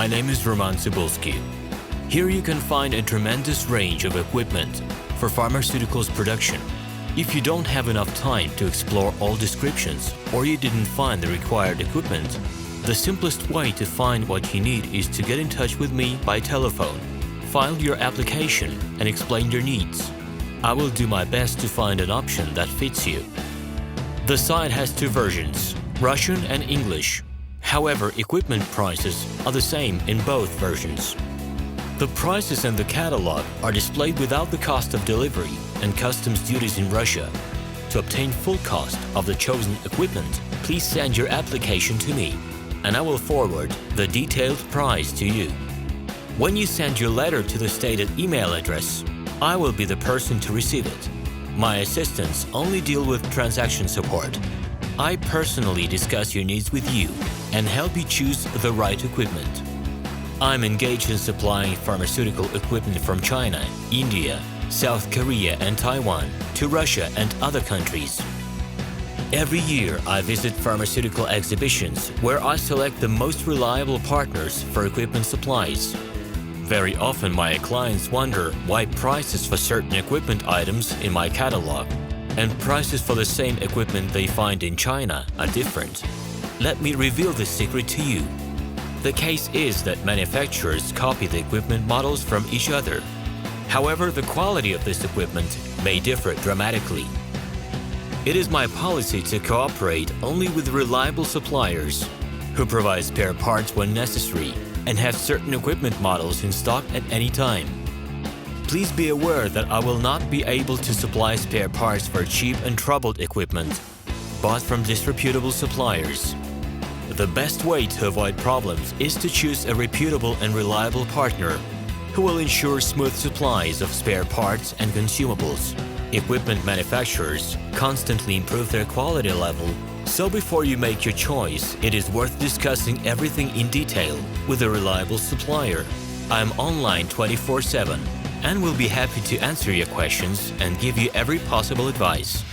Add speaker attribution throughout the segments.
Speaker 1: My name is RomanTsibulsky. Here you can find a tremendous range of equipment for pharmaceuticals production. If you don't have enough time to explore all descriptions or you didn't find the required equipment, the simplest way to find what you need is to get in touch with me by telephone, file your application and explain your needs. I will do my best to find an option that fits you. The site has two versions, Russian and English. However, equipment prices are the same in both versions. The prices and the catalog are displayed without the cost of delivery and customs duties in Russia. To obtain full cost of the chosen equipment, please send your application to me, and I will forward the detailed price to you. When you send your letter to the stated email address, I will be the person to receive it. My assistants only deal with transaction support. I personally discuss your needs with you and help you choose the right equipment. I'm engaged in supplying pharmaceutical equipment from China, India, South Korea and Taiwan to Russia and other countries. Every year I visit pharmaceutical exhibitions where I select the most reliable partners for equipment supplies. Very often my clients wonder why prices for certain equipment items in my catalog and prices for the same equipment they find in China are different. Let me reveal this secret to you. The case is that manufacturers copy the equipment models from each other. However, the quality of this equipment may differ dramatically. It is my policy to cooperate only with reliable suppliers who provide spare parts when necessary and have certain equipment models in stock at any time. Please be aware that I will not be able to supply spare parts for cheap and troubled equipment bought from disreputable suppliers. The best way to avoid problems is to choose a reputable and reliable partner who will ensure smooth supplies of spare parts and consumables. Equipment manufacturers constantly improve their quality level, so before you make your choice, it is worth discussing everything in detail with a reliable supplier. I'm online 24/7 and will be happy to answer your questions and give you every possible advice.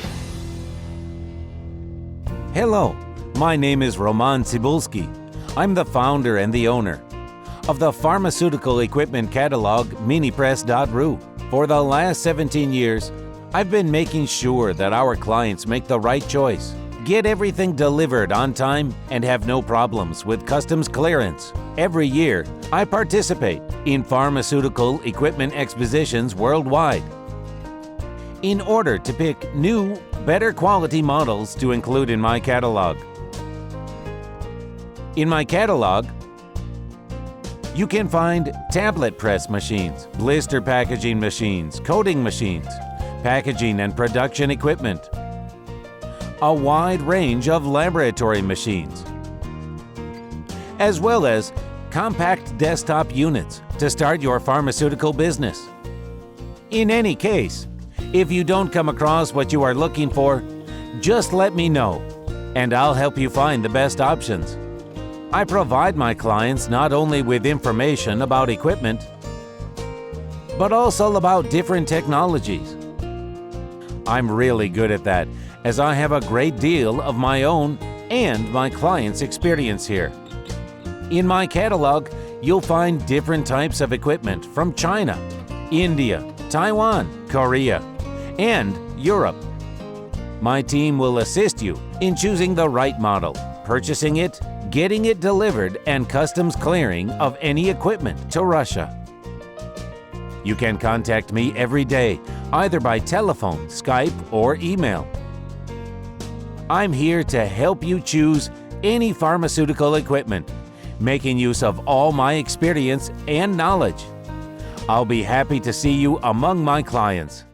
Speaker 2: Hello, my name is RomanTsibulsky. I'm the founder and the owner of the pharmaceutical equipment catalog Minipress.ru. For the last 17 years, I've been making sure that our clients make the right choice, get everything delivered on time, and have no problems with customs clearance. Every year, I participate in pharmaceutical equipment expositions worldwide in order to pick new, better quality models to include in my catalog. In my catalog, you can find tablet press machines, blister packaging machines, coating machines, packaging and production equipment, a wide range of laboratory machines, as well as compact desktop units to start your pharmaceutical business. In any case, if you don't come across what you are looking for, just let me know, and I'll help you find the best options. I provide my clients not only with information about equipment, but also about different technologies. I'm really good at that, as I have a great deal of my own and my clients' experience here. In my catalog, you'll find different types of equipment from China, India, Taiwan, Korea, and Europe. My team will assist you in choosing the right model, purchasing it, getting it delivered, and customs clearing of any equipment to Russia. You can contact me every day, either by telephone, Skype, or email. I'm here to help you choose any pharmaceutical equipment, making use of all my experience and knowledge. I'll be happy to see you among my clients.